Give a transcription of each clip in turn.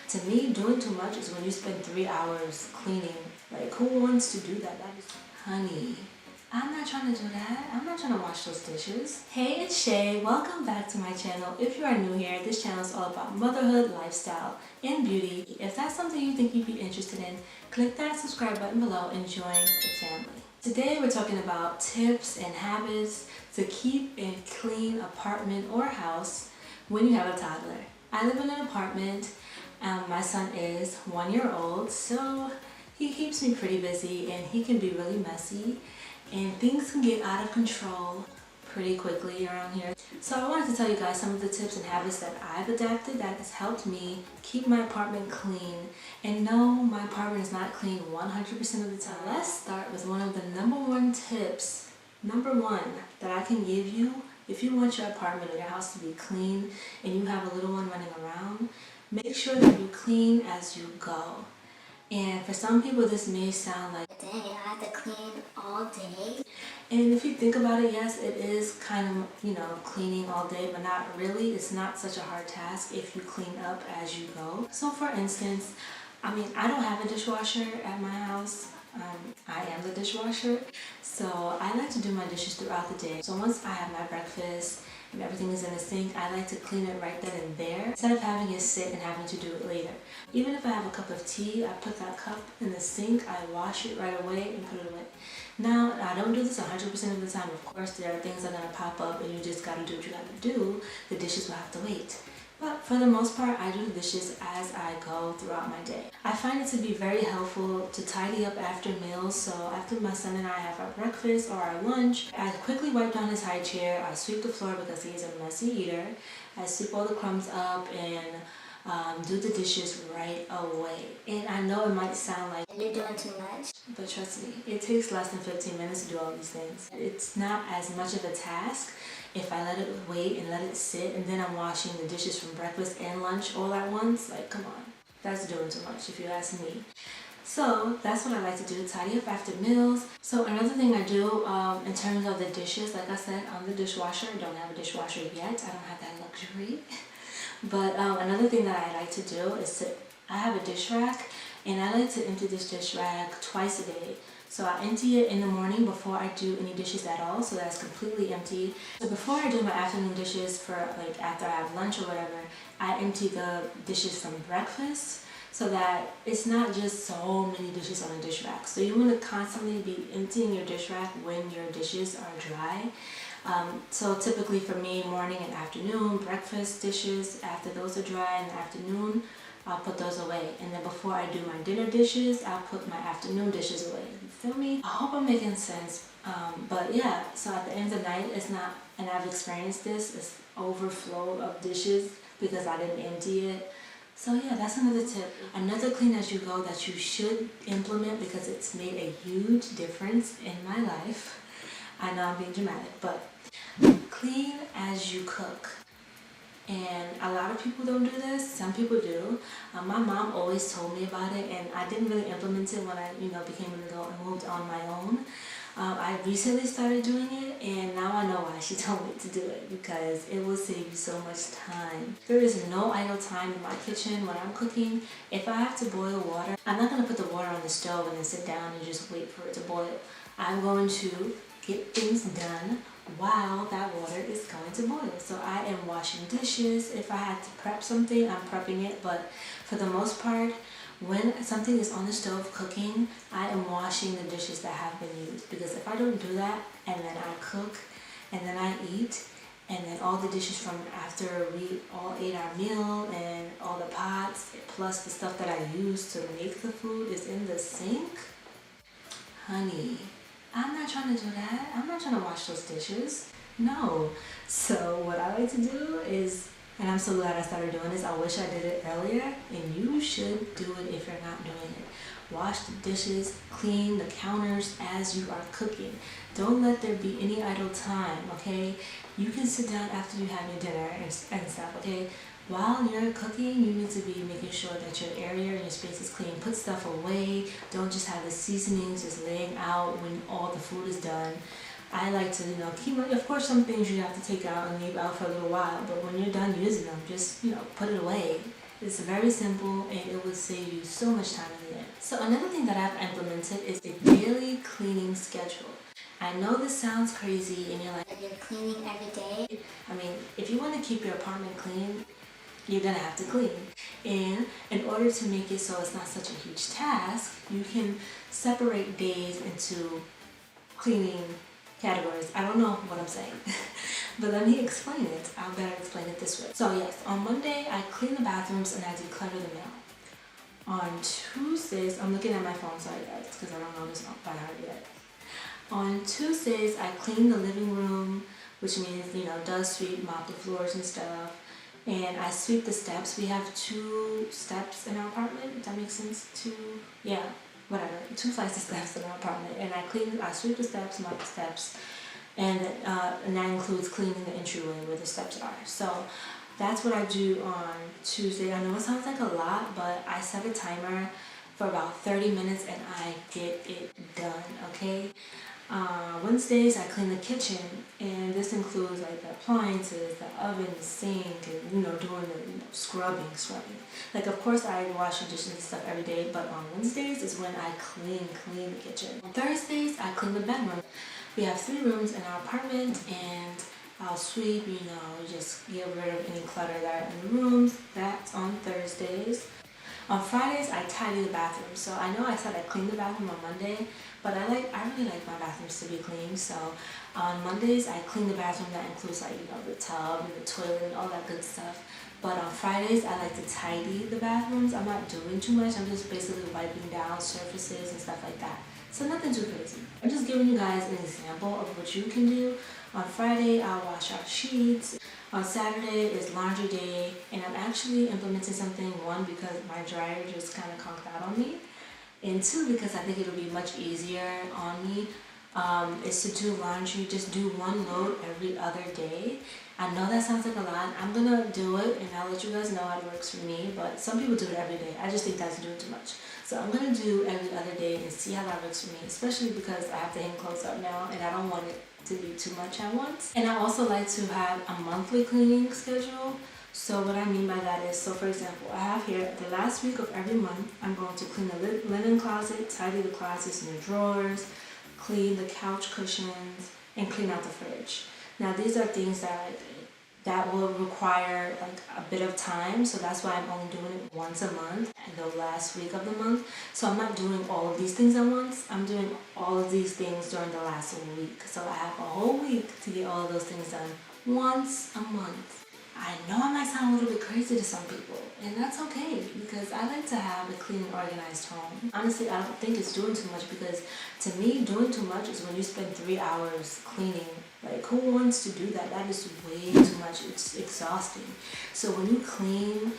To me, doing too much is when you spend 3 hours cleaning. Like, who wants to do that? That is, honey, I'm not trying to do that. I'm not trying to wash those dishes. Hey, it's Shay. Welcome back to my channel. If you are new here, this channel is all about motherhood, lifestyle, and beauty. If that's something you think you'd be interested in, click that subscribe button below and join the family. Today, we're talking about tips and habits to keep a clean apartment or house when you have a toddler. I live in an apartment. My son is 1 year old, so he keeps me pretty busy and he can be really messy and things can get out of control pretty quickly around here. So I wanted to tell you guys some of the tips and habits that I've adapted that has helped me keep my apartment clean. And no, my apartment is not clean 100% of the time. Let's start with one of the number one tips that I can give you if you want your apartment or your house to be clean and you have a little one running around. Make sure that you clean as you go. And for some people this may sound like, dang, I have to clean all day. And if you think about it, yes, it is kind of, cleaning all day, but not really. It's not such a hard task if you clean up as you go. So for instance, I don't have a dishwasher at my house. I am the dishwasher, so I like to do my dishes throughout the day. So once I have my breakfast and everything is in the sink, I like to clean it right then and there instead of having it sit and having to do it later. Even if I have a cup of tea, I put that cup in the sink, I wash it right away and put it away. Now, I don't do this 100% of the time. Of course, there are things that are going to pop up and you just got to do what you got to do. The dishes will have to wait. But for the most part, I do the dishes as I go throughout my day. I find it to be very helpful to tidy up after meals. So after my son and I have our breakfast or our lunch, I quickly wipe down his high chair. I sweep the floor because he's a messy eater. I sweep all the crumbs up and do the dishes right away. And I know it might sound like you're doing too much, but trust me, it takes less than 15 minutes to do all these things. It's not as much of a task if I let it wait and let it sit and then I'm washing the dishes from breakfast and lunch all at once. Like, come on, that's doing too much if you ask me. So that's what I like to do, tidy up after meals. So another thing I do in terms of the dishes, like I said, I'm the dishwasher. I don't have a dishwasher yet. I don't have that luxury. But another thing that I like to do is I have a dish rack and I like to empty this dish rack twice a day. So I empty it in the morning before I do any dishes at all, so that's completely empty. So before I do my afternoon dishes for after I have lunch or whatever, I empty the dishes from breakfast so that it's not just so many dishes on a dish rack. So you want to constantly be emptying your dish rack when your dishes are dry. So typically for me, morning and afternoon, breakfast dishes, after those are dry in the afternoon, I'll put those away. And then before I do my dinner dishes, I'll put my afternoon dishes away. You feel me? I hope I'm making sense. But yeah, so at the end of the night, it's not, and I've experienced this overflow of dishes because I didn't empty it. So yeah, that's another tip. Another clean as you go that you should implement because it's made a huge difference in my life. I know I'm being dramatic, but clean as you cook. And a lot of people don't do this. Some people do. My mom always told me about it, and I didn't really implement it when I, became an adult and moved on my own. I recently started doing it, and now I know why she told me to do it, because it will save you so much time. There is no idle time in my kitchen when I'm cooking. If I have to boil water, I'm not going to put the water on the stove and then sit down and just wait for it to boil. I'm going to get things done while that water is going to boil. So I am washing dishes. If I had to prep something, I'm prepping it. But for the most part, when something is on the stove cooking, I am washing the dishes that have been used. Because if I don't do that, and then I cook, and then I eat, and then all the dishes from after we all ate our meal, and all the pots, plus the stuff that I used to make the food is in the sink, honey, I'm not trying to do that. I'm not trying to wash those dishes. No. So what I like to do is, and I'm so glad I started doing this, I wish I did it earlier, and you should do it if you're not doing it. Wash the dishes, clean the counters as you are cooking. Don't let there be any idle time, okay? You can sit down after you have your dinner and stuff, okay? While you're cooking, you need to be making sure that your area and your space is clean. Put stuff away. Don't just have the seasonings just laying out when all the food is done. I like to, keep, of course, some things you have to take out and leave out for a little while, but when you're done using them, just, put it away It's very simple and it will save you so much time in the end. So another thing that I've implemented is a daily cleaning schedule. I know this sounds crazy and you're like, you're cleaning every day. I mean, if you want to keep your apartment clean, you're gonna have to clean. And in order to make it so it's not such a huge task, you can separate days into cleaning categories. I don't know what I'm saying, but let me explain it. I'll better explain it this way. So yes, on Monday, I clean the bathrooms and I declutter them out. On Tuesdays, I'm looking at my phone, sorry guys, because I don't know this by heart yet. On Tuesdays, I clean the living room, which means, dust, sweep, mop the floors and stuff. And I sweep the steps. We have 2 steps in our apartment. Does that make sense? 2 flights of steps in our apartment. And I sweep the steps, mop the steps, and that includes cleaning the entryway where the steps are. So that's what I do on Tuesday. I know it sounds like a lot, but I set a timer for about 30 minutes and I get it done, okay? Wednesdays I clean the kitchen, and this includes like the appliances, the oven, the sink, and doing the scrubbing. Like of course I wash the dishes and stuff every day, but on Wednesdays is when I clean the kitchen. On Thursdays I clean the bedroom. We have 3 rooms in our apartment, and I'll sweep, just get rid of any clutter that in the rooms. That's on Thursdays. On Fridays, I tidy the bathroom. So I know I said I cleaned the bathroom on Monday, but I really like my bathrooms to be clean. So on Mondays, I clean the bathroom. That includes the tub and the toilet and all that good stuff. But on Fridays, I like to tidy the bathrooms. I'm not doing too much. I'm just basically wiping down surfaces and stuff like that. So nothing too crazy. I'm just giving you guys an example of what you can do. On Friday, I'll wash our sheets. On Saturday is laundry day, and I'm actually implementing something, 1, because my dryer just kind of conked out on me, and 2, because I think it'll be much easier on me, is to do laundry, just do 1 load every other day. I know that sounds like a lot. I'm gonna do it, and I'll let you guys know how it works for me, but some people do it every day. I just think that's doing too much. So I'm gonna do every other day and see how that works for me, especially because I have to hang clothes up now, and I don't want it to be too much at once. And I also like to have a monthly cleaning schedule. So what I mean by that is, so for example, I have here the last week of every month, I'm going to clean the linen closet, tidy the closets and the drawers, clean the couch cushions, and clean out the fridge. Now these are things that will require a bit of time, so that's why I'm only doing it once a month, and the last week of the month. So I'm not doing all of these things at once. I'm doing all of these things during the last week. So I have a whole week to get all of those things done once a month. I know I might sound a little bit crazy to some people, and that's okay, because I like to have a clean and organized home. Honestly, I don't think it's doing too much, because to me, doing too much is when you spend 3 hours cleaning. Like, who wants to do that? That is way too much. It's exhausting. So when you clean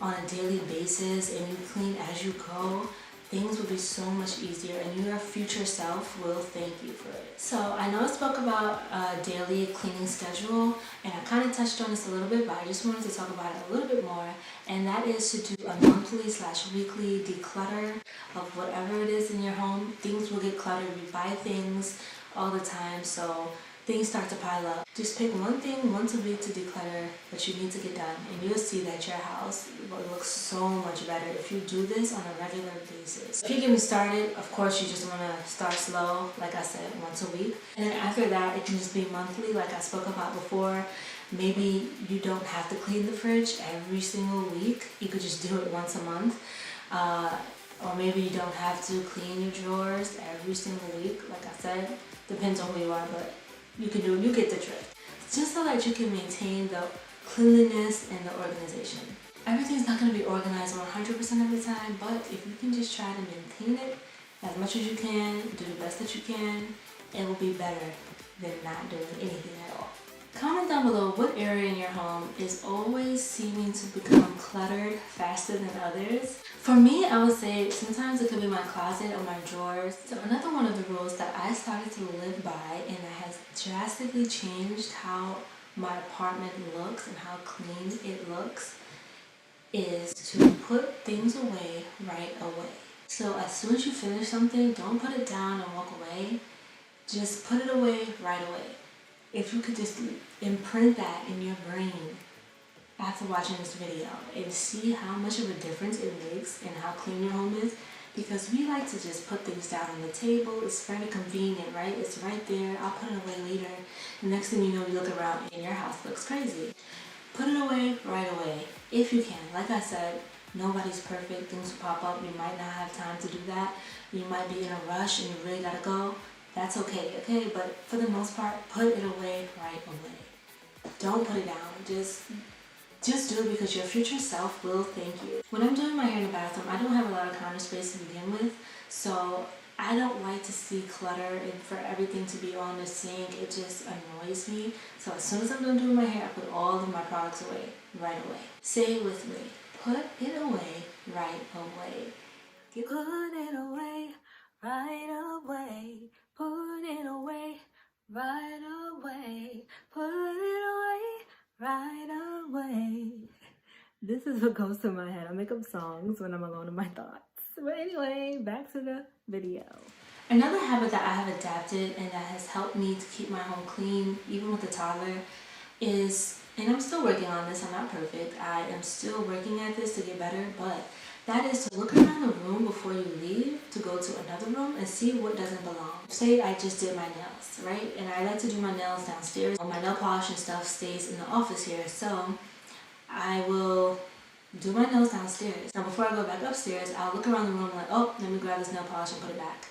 on a daily basis and you clean as you go, things will be so much easier, and your future self will thank you for it. So I know I spoke about a daily cleaning schedule, and I kind of touched on this a little bit, but I just wanted to talk about it a little bit more, and that is to do a monthly/weekly declutter of whatever it is in your home. Things will get cluttered. We buy things all the time, so things start to pile up. Just pick one thing once a week to declutter that you need to get done, and you'll see that your house will look so much better if you do this on a regular basis. If you're getting started, of course you just want to start slow, like I said, once a week. And then after that, it can just be monthly, like I spoke about before. Maybe you don't have to clean the fridge every single week. You could just do it once a month. Or maybe you don't have to clean your drawers every single week, like I said. Depends on who you are, but you can do it. You get the drift. Just so that you can maintain the cleanliness and the organization. Everything's not going to be organized 100% of the time, but if you can just try to maintain it as much as you can, do the best that you can, it will be better than not doing anything at all. Comment down below what area in your home is always seeming to become cluttered faster than others. For me, I would say sometimes it could be my closet or my drawers. So another one of the rules that I started to live by, and that has drastically changed how my apartment looks and how clean it looks, is to put things away right away. So as soon as you finish something, don't put it down and walk away. Just put it away right away. If you could just imprint that in your brain, after watching this video and see how much of a difference it makes in how clean your home is, because we like to just put things down on the table. It's very convenient, right? It's right there. I'll put it away later. And next thing you know, you look around and your house looks crazy. Put it away right away if you can. Like I said, nobody's perfect. Things will pop up. You might not have time to do that. You might be in a rush and you really gotta go. That's okay, okay? But for the most part, put it away right away. Don't put it down. Just do it because your future self will thank you. When I'm doing my hair in the bathroom, I don't have a lot of counter space to begin with, so I don't like to see clutter and for everything to be on the sink. It just annoys me. So as soon as I'm done doing my hair, I put all of my products away right away. Say it with me. Put it away right away. Put it away right away. Put it away right away. Put it away right away. This is what goes through my head. I make up songs when I'm alone in my thoughts. But anyway, back to the video. Another habit that I have adapted and that has helped me to keep my home clean, even with the toddler, is, and I'm still working on this, I'm not perfect, I am still working at this to get better, but that is to look around the room before you leave to go to another room and see what doesn't belong. Say I just did my nails, right? And I like to do my nails downstairs. My nail polish and stuff stays in the office here, so I will do my nails downstairs. Now before I go back upstairs, I'll look around the room like, oh, let me grab this nail polish and put it back.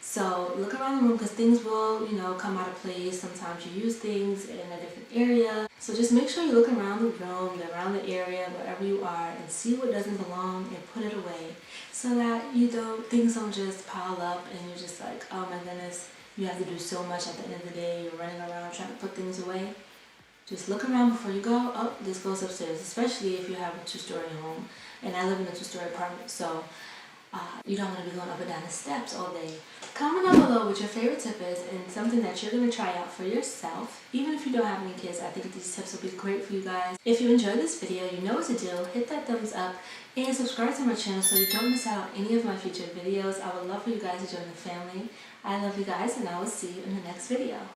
So look around the room because things will, come out of place. Sometimes you use things in a different area. So just make sure you look around the room, around the area, wherever you are, and see what doesn't belong and put it away so that things don't just pile up and you're just like, oh my goodness, you have to do so much at the end of the day. You're running around trying to put things away. Just look around before you go. Oh, this goes upstairs, especially if you have a 2-story home. And I live in a 2-story apartment, so you don't want to be going up and down the steps all day. Comment down below what your favorite tip is and something that you're going to try out for yourself. Even if you don't have any kids, I think these tips will be great for you guys. If you enjoyed this video, you know what to do. Hit that thumbs up and subscribe to my channel so you don't miss out on any of my future videos. I would love for you guys to join the family. I love you guys, and I will see you in the next video.